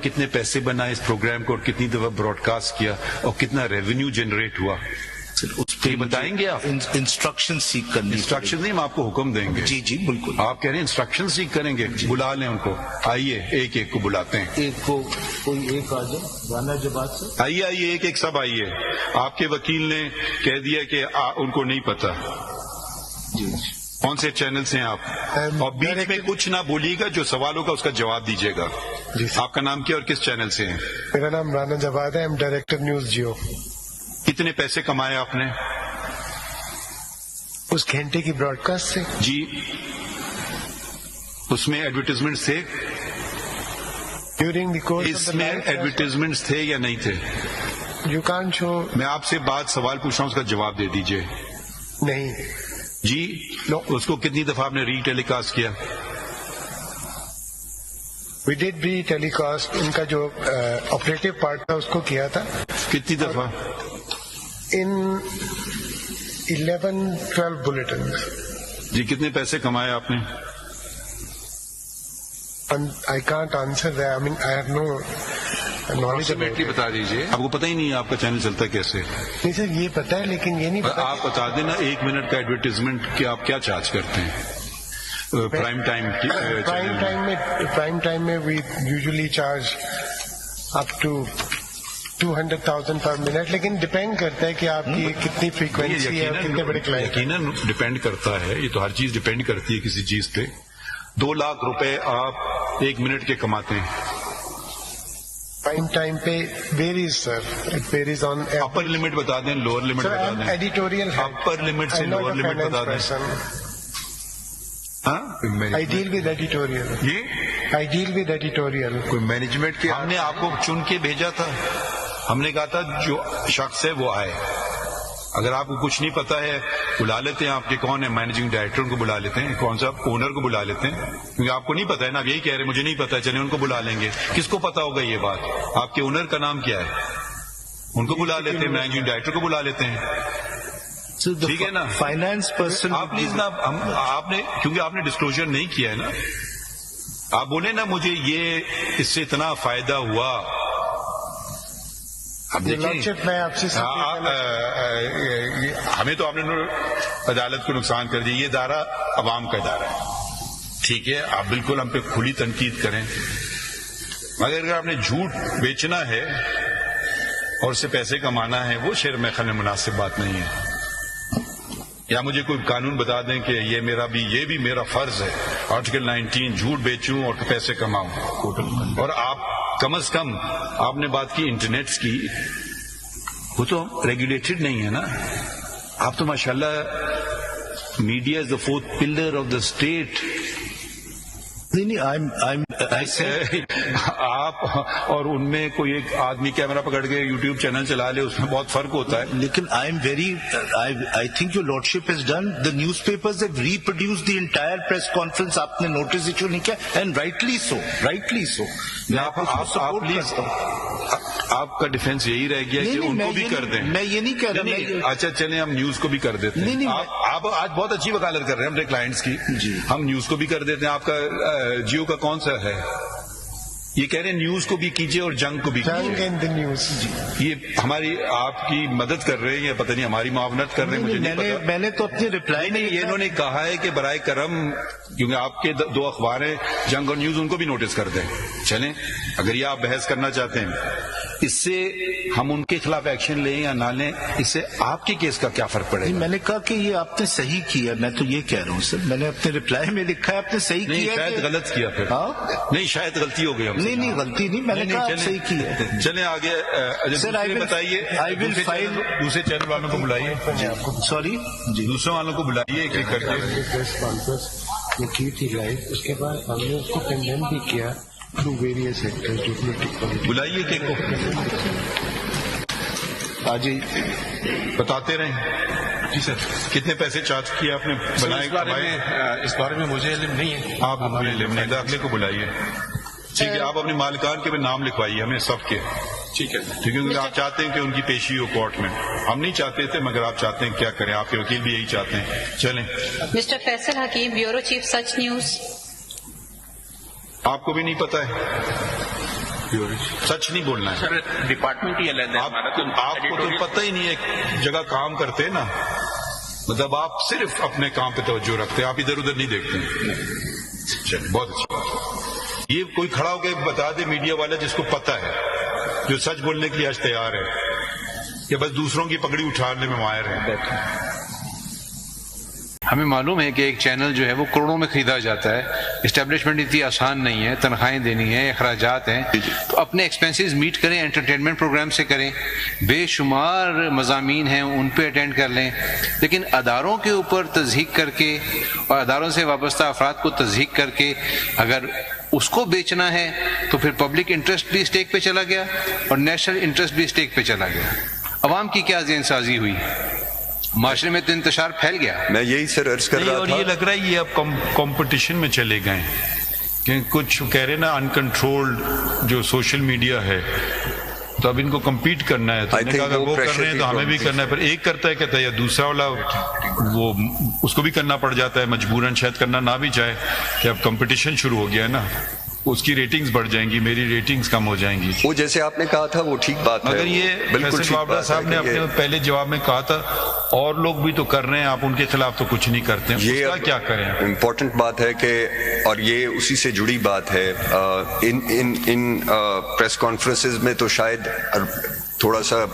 کتنے پیسے بنائے اس پروگرام کو اور کتنی دفعہ براڈ کاسٹ کیا اور کتنا ریونیو جنریٹ ہوا، یہ بتائیں گے آپ؟ انسٹرکشن سیکھ کرنی، انسٹرکشن نہیں، ہم آپ کو حکم دیں گے. جی جی بالکل. آپ کہہ رہے ہیں انسٹرکشن سیکھ کریں گے، بلا لیں ان کو، آئیے ایک ایک کو بلاتے ہیں. ایک کو کوئی ایک آ جائے رانا جبات سے. آئیے ایک ایک سب آئیے. آپ کے وکیل نے کہہ دیا کہ ان کو نہیں پتا جی کون سے چینل سے ہیں آپ، اور بیچ میں کچھ نہ بولیے گا، جو سوال ہوگا اس کا جواب دیجیے گا. آپ کا نام کیا اور کس چینل سے ہیں؟ میرا نام رانا جواد ہے، ڈائریکٹر نیوز جیو. کتنے پیسے کمائے آپ نے اس گھنٹے کی براڈ کاسٹ سے؟ جی اس میں ایڈورٹیزمنٹ تھے؟ ڈیورنگ دی کورس اس میں ایڈورٹیزمنٹ تھے یا نہیں تھے؟ یو کان شو. میں آپ سے سوال پوچھ رہا ہوں، اس کا جواب دے دیجیے. نہیں جی اس کو کتنی دفعہ آپ نے ری ٹیلی کاسٹ کیا؟ We did re tele cost. ان کا جو آپریٹو پارٹ تھا اس کو کیا تھا. کتنی دفعہ؟ ان 11-12 بلیٹن. جی کتنے پیسے کمائے آپ نے؟ I can't answer that. I mean, I have no knowledge about it. بتا دیجیے. آپ کو پتہ ہی نہیں ہے آپ کا چینل چلتا کیسے؟ نہیں سر یہ پتا ہے لیکن یہ نہیں پتا. آپ بتا دینا 1 منٹ کا ایڈورٹیزمنٹ کہ آپ کیا چارج کرتے ہیں پرائم ٹائم میں we usually charge up to 200,000 per minute, لیکن ڈپینڈ کرتا ہے کہ آپ کی کتنی فریکوینسی ہے اور کتنے بڑے کلائنٹ. یقیناً ڈپینڈ کرتا ہے، یہ تو ہر چیز ڈپینڈ کرتی ہے کسی چیز پہ. 2 لاکھ روپے آپ 1 منٹ کے کماتے ہیں. پرائم ٹائم پہ varies sir, it varies on. Upper limit بتا دیں، لوور لمٹ بتا دیں. ایڈیٹوریل اپر لمٹ سے لوور لمٹ بتا دیں. I deal with editorial. I deal with editorial. کوئی مینجمنٹ کی ہم نے آپ کو چن کے بھیجا تھا، ہم نے کہا تھا جو شخص ہے وہ آئے. اگر آپ کو کچھ نہیں پتا ہے بلا لیتے ہیں، آپ کے کون ہے مینیجنگ ڈائریکٹر کو بلا لیتے ہیں، کون سا اونر کو بلا لیتے ہیں، کیونکہ آپ کو نہیں پتا ہے نا. آپ یہی کہہ رہے ہیں مجھے نہیں پتا ہے، چلیں ان کو بلا لیں گے. کس کو پتا ہوگا یہ بات؟ آپ کے اونر کا نام کیا ہے، ان کو بلا لیتے ہیں، مینیجنگ ڈائریکٹر کو بلا لیتے ہیں. ٹھیک ہے نا. فائنانس پرسن آپ پلیز نا، آپ نے کیونکہ آپ نے ڈسکلوجر نہیں کیا ہے نا، آپ بولے نا مجھے یہ اس سے اتنا فائدہ ہوا. میں آپ سے ہمیں تو آپ نے عدالت کو نقصان کر دیا. یہ ادارہ عوام کا ادارہ ہے، ٹھیک ہے. آپ بالکل ہم پہ کھلی تنقید کریں، مگر اگر آپ نے جھوٹ بیچنا ہے اور اس سے پیسے کمانا ہے، وہ شعر میں خیال مناسب بات نہیں ہے. یا مجھے کوئی قانون بتا دیں کہ یہ بھی میرا فرض ہے، آرٹیکل 19 جھوٹ بیچوں اور پیسے کماؤں. اور آپ کم از کم آپ نے بات کی انٹرنیٹ کی، وہ تو ریگولیٹڈ نہیں ہے نا. آپ تو ماشاءاللہ media is the 4th pillar of the state. آپ اور ان میں کوئی ایک آدمی کیمرہ پکڑ کے یوٹیوب چینل چلا لے، اس میں بہت فرق ہوتا ہے. لیکن I think your lordship has done, the newspapers have reproduced the entire press conference. آپ نے نوٹس ایشو نہیں کیا، and rightly so. آپ کا ڈیفینس یہی رہ گیا کہ ان کو بھی کر دیں. میں یہ نہیں کہہ رہا. اچھا چلیں ہم نیوز کو بھی کر دیتے ہیں. آپ آج بہت اچھی وکالت کر رہے ہیں ہمارے کلائنٹس کی. ہم نیوز کو بھی کر دیتے ہیں. آپ کا جیو کا کون سا ہے؟ یہ کہہ رہے ہیں نیوز کو بھی کیجیے اور جنگ کو بھی کیجیے. نیوز یہ ہماری آپ کی مدد کر رہے ہیں یا پتہ نہیں ہماری معاونت کر رہے ہیں، مجھے نہیں پتا. میں نے تو اپنی رپلائی میں یہ انہوں نے کہا ہے کہ برائے کرم، کیونکہ آپ کے 2 اخبار ہیں جنگ اور نیوز، ان کو بھی نوٹس کر دیں. چلیں اگر یہ آپ بحث کرنا چاہتے ہیں، اس سے ہم ان کے خلاف ایکشن لیں یا نہ لیں، اس سے آپ کے کیس کا کیا فرق پڑے گا؟ میں نے کہا کہ یہ آپ نے صحیح کیا. میں تو یہ کہہ رہا ہوں سر، میں نے اپنے رپلائی میں لکھا ہے آپ نے صحیح کیا. شاید غلط کیا پھر. نہیں شاید غلطی ہو گئی. نہیں غلطی نہیں، میں نے کہا صحیح کیا. چلیں آگے سر بتائیے. دوسرے چینل والوں کو بلائیے. سوری جی، دوسرے والوں کو بلائیے ایک ایک کر کے. پریس کانفرنس یہ کی تھی لائیو، اس کے بعد ہم نے اس کو کنڈیم بھی کیا تھرو ویریس ایکٹر. بلائیے کہ آج بتاتے رہیں. جی سر کتنے پیسے چارج کیے آپ نے بنائے؟ اس بارے میں مجھے علم نہیں ہے. آپ علم نہیں، داخلے کو بلائیے. ٹھیک ہے، آپ اپنے مالکان کے بھی نام لکھوائیے ہمیں سب کے. ٹھیک ہے، کیونکہ آپ چاہتے ہیں کہ ان کی پیشی ہو کورٹ میں. ہم نہیں چاہتے تھے مگر آپ چاہتے ہیں، کیا کریں، آپ کے وکیل بھی یہی چاہتے ہیں. چلیں. مسٹر فیصل حکیم، بیورو چیف سچ نیوز. آپ کو بھی نہیں پتا ہے؟ سچ نہیں بولنا ہے. سر ڈپارٹمنٹ ہی الگ ہے آپ کو تو پتہ ہی نہیں ہے جگہ کام کرتے ہیں نا, مطلب آپ صرف اپنے کام پہ توجہ رکھتے ہیں, آپ ادھر ادھر نہیں دیکھتے ہیں. چلیے بہت اچھا. یہ کوئی کھڑا ہو کے بتا دے میڈیا والا جس کو پتہ ہے, جو سچ بولنے کے لیے آج تیار ہے, یا بس دوسروں کی پگڑی اٹھانے میں ماہر ہے. ہمیں معلوم ہے کہ ایک چینل جو ہے وہ کروڑوں میں خریدا جاتا ہے, اسٹیبلشمنٹ اتنی آسان نہیں ہے, تنخواہیں دینی ہیں, اخراجات ہیں, تو اپنے ایکسپینسز میٹ کریں, انٹرٹینمنٹ پروگرام سے کریں, بے شمار مضامین ہیں ان پہ اٹینڈ کر لیں, لیکن اداروں کے اوپر تضحیق کر کے اور اداروں سے وابستہ افراد کو تضحیق کر کے اگر اس کو بیچنا ہے تو پھر پبلک انٹرسٹ بھی اسٹیک پہ چلا گیا اور نیشنل انٹرسٹ بھی اسٹیک پہ چلا گیا. عوام کی کیا ذہن سازی ہوئی, معاشرے میں تو انتشار پھیل گیا. میں یہی سر عرض کر رہا تھا, اور یہ لگ رہا ہے یہ اب کمپٹیشن میں چلے گئے کہ کچھ کہہ رہے نا انکنٹرولڈ جو سوشل میڈیا ہے, تو اب ان کو کمپیٹ کرنا ہے, تو اگر وہ کر رہے ہیں تو ہمیں بھی کرنا ہے. پر ایک کرتا ہے کہتا ہے, یا دوسرا والا وہ اس کو بھی کرنا پڑ جاتا ہے مجبوراً, شاید کرنا نہ بھی چاہے, کہ اب کمپٹیشن شروع ہو گیا ہے نا, اس کی ریٹنگز بڑھ جائیں گی, میری ریٹنگز کم ہو جائیں گی. وہ جیسے آپ نے کہا تھا وہ ٹھیک بات ہے, مگر یہ فیصل بابڑا صاحب نے اپنے پہلے جواب میں کہا تھا اور لوگ بھی تو کر رہے ہیں, آپ ان کے خلاف تو کچھ نہیں کرتے ہیں, اس کا کیا کریں. امپورٹنٹ بات ہے کہ, اور یہ اسی سے جڑی بات ہے, ان پریس کانفرنسز میں تو شاید تھوڑا سا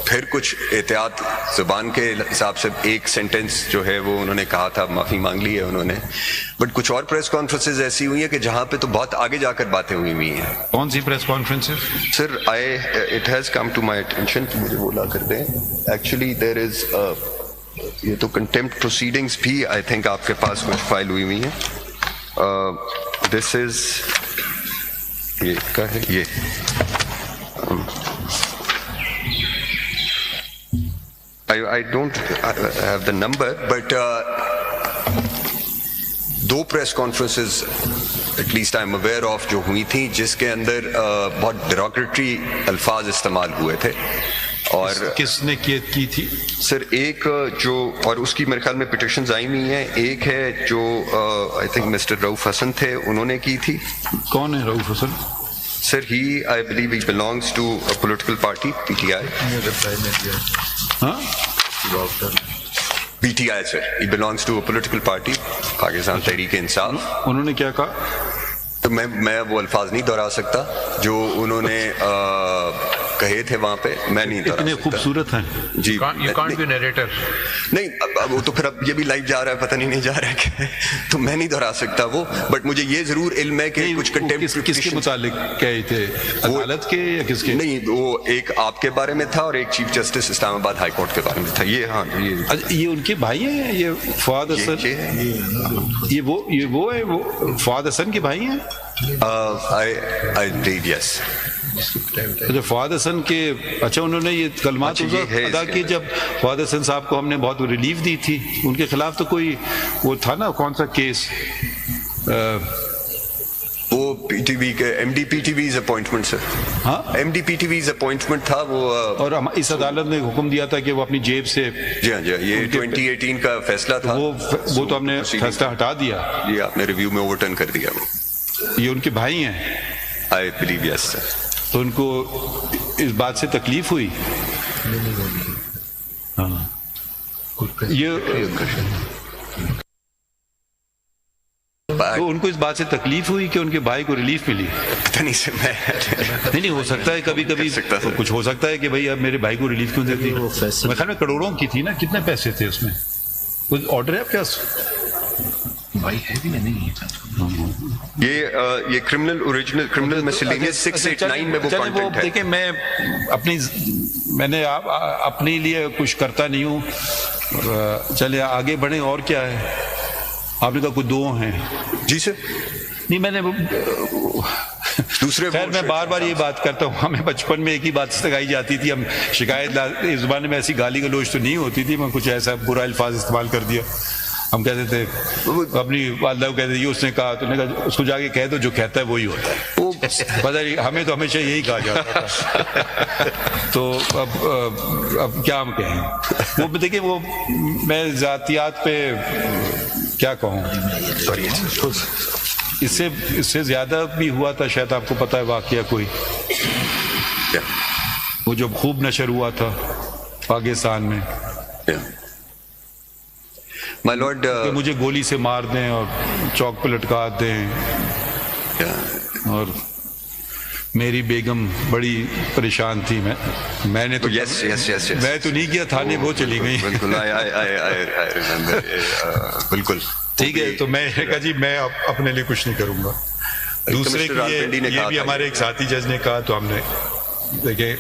پھر کچھ احتیاط, زبان کے حساب سے ایک سینٹنس جو ہے وہ انہوں نے کہا تھا, معافی مانگ لی ہے انہوں نے, بٹ کچھ اور پریس کانفرنسز ایسی ہوئی ہیں کہ جہاں پہ تو بہت آگے جا کر باتیں ہوئی ہیں. کون سی press conferences? Sir it has come to my attention, مجھے بولا کر دیں, ایکچولی دیر از, یہ تو کنٹیمپٹ پروسیڈنگز بھی آئی تھنک آپ کے پاس کچھ فائل ہوئی ہیں. دس از, یہ کیا ہے, یہ I don't have the number, but دو press conferences at least I am aware of جو ہوئی تھیں جس کے اندر بہت ڈیروگیٹری الفاظ استعمال ہوئے تھے. اور کس نے کی تھی؟ سر ایک جو, اور اس کی میرے خیال میں پٹیشنز آئی ہوئی ہیں, ایک ہے جو آئی تھنک مسٹر رؤف حسن تھے, انہوں نے کی تھی. کون ہے رؤف حسن؟ سر ہی, I believe he belongs to a political party, PTI. PTI sir, he belongs to a political party, Pakistan Tehreek Insaf. انہوں نے کیا کہا؟ تو میں وہ الفاظ نہیں دہرا سکتا جو انہوں نے کہے تھے وہاں پہ, میں نہیں دہرا سکتا. اتنے خوبصورت ہیں جی, You can't be narrator. نہیں وہ تو پھر اب یہ بھی لائیو جا رہا ہے, پتہ نہیں جا رہا ہے کہ, تو میں نہیں دہرا سکتا وہ, بٹ مجھے یہ ضرور علم ہے کہ کچھ کنٹیمپٹ. کس کے متعلق کہے تھے, عدالت کے یا کس کے؟ نہیں, وہ ایک آپ کے بارے میں تھا اور ایک چیف جسٹس اسلام آباد ہائی کورٹ کے بارے میں تھا. یہ ہاں, یہ ان کے بھائی ہیں, یہ فواد حسن, یہ وہ ہے, وہ فواد حسن کے بھائی ہیں. I believe yes. اچھا, فواد حسن کے, اچھا انہوں نے یہ کلمات ادا کی جب فواد حسن صاحب کو ہم نے بہت ریلیف دی تھی, ان کے خلاف تو کوئی وہ تھا نا, کون سا کیس, وہ پی ٹی وی کے M D P T V's appointment sir. ہاں, M D P T V's appointment تھا وہ, اور اس عدالت نے حکم دیا تھا کہ وہ اپنی جیب سے. جی ہاں, یہ 2018 کا فیصلہ تھا, وہ تو ہم نے فیصلہ ہٹا دیا. یہ آپ نے ریویو میں اوور ٹرن کر دیا. وہ یہ ان کے بھائی ہیں. آئی بلیو یس سر. تو ان کو اس بات سے تکلیف ہوئی. ہاں, یہ تو ان کو اس بات سے تکلیف ہوئی کہ ان کے بھائی کو ریلیف ملی. پتہ نہیں سر, میں نہیں ہو سکتا ہے کبھی کبھی کچھ ہو سکتا ہے کہ بھائی اب میرے بھائی کو ریلیف کیوں دیتی. میرے خیال میں کروڑوں کی تھی نا, کتنے پیسے تھے اس میں, کوئی آرڈر ہے آپ کے پاس؟ بھائی ہے بھی نہیں. یہ کرمنل مسلینس 689 میں وہ کانٹینٹ ہے. دیکھیں, میں نے اپنے لیے کچھ کرتا نہیں ہوں, چلے آگے بڑھیں. اور کیا ہے, آپ نے کہا کوئی دو ہیں. جی سر, نہیں میں نے دوسرے, خیر میں بار بار یہ بات کرتا ہوں, ہمیں بچپن میں ایک ہی بات سکھائی جاتی تھی, ہم شکایت, اس زمانے میں ایسی گالی گلوچ تو نہیں ہوتی تھی, میں کچھ ایسا برا الفاظ استعمال کر دیا. ہم کہتے تھے, اپنی والدہ کو کہتے تھے, یہ اس نے کہا, تو نے کہا اس کو جا کے کہہ دو, جو کہتا ہے وہی ہوتا ہے. پتہ نہیں, ہمیں تو ہمیشہ یہی کہا جاتا تھا. تو اب کیا ہم کہیں. وہ دیکھیں, وہ میں ذاتیات پہ کیا کہوں, اس سے زیادہ بھی ہوا تھا شاید آپ کو پتا ہے واقعہ کوئی وہ جو خوب نشر ہوا تھا پاکستان میں مائی لارڈ کہ مجھے گولی سے مار دیں اور چوک پہ لٹکا دیں اور میری بیگم بڑی پریشان تھی میں نے تو میں تو نہیں گیا تھانے وہ چلی گئی بالکل بالکل ٹھیک ہے تو میں نے کہا جی میں اپنے لیے کچھ نہیں کروں گا دوسرے کے لیے یہ بھی ہمارے ایک ساتھی جج نے کہا تو ہم نے دیکھیں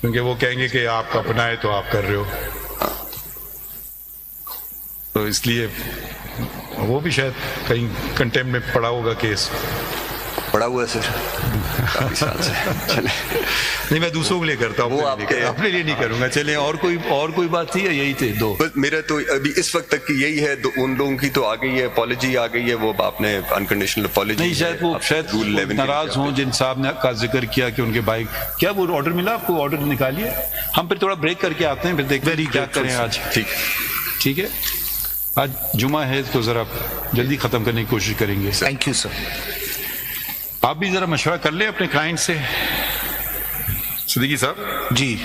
کیونکہ وہ کہیں گے کہ آپ کا اپنا ہے تو آپ کر رہے ہو تو اس لیے وہ بھی شاید کہیں کنٹمپٹ میں پڑا ہوگا کیس پڑا ہوا ہے سر نہیں میں دوسروں کے لیے کرتا ہوں اپنے لیے نہیں کروں گا چلیں اور کوئی بات تھی یا یہی تھے دو میرا تو ابھی اس وقت تک یہی ہے ان لوگوں کی تو آ گئی ہے اپالوجی آ گئی ہے وہ آپ نے انکنڈیشنل اپالوجی نہیں شاید ناراض ہوں جن صاحب نے کا ذکر کیا کہ ان کے بھائی کیا وہ آرڈر ملا آپ کو آرڈر نکالیے ہم پھر تھوڑا بریک کر کے آتے ہیں پھر دیکھتے ہیں کیا کریں آج ٹھیک ہے آج جمعہ ہے تو ذرا جلدی ختم کرنے کی کوشش کریں گے تھینک یو سر آپ بھی ذرا مشورہ کر لیں اپنے کلائنٹ سے صدیقی صاحب جی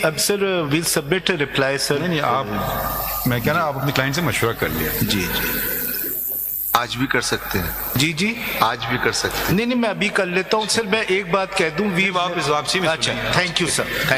اب سر ویل سبمٹ رپلائی سر نہیں آپ میں کہنا آپ اپنے کلائنٹ سے مشورہ کر لیں جی آج بھی کر سکتے ہیں جی آج بھی کر سکتے ہیں نہیں میں ابھی کر لیتا ہوں سر میں ایک بات کہہ دوں آپ اس واپسی میں اچھا تھینک یو سر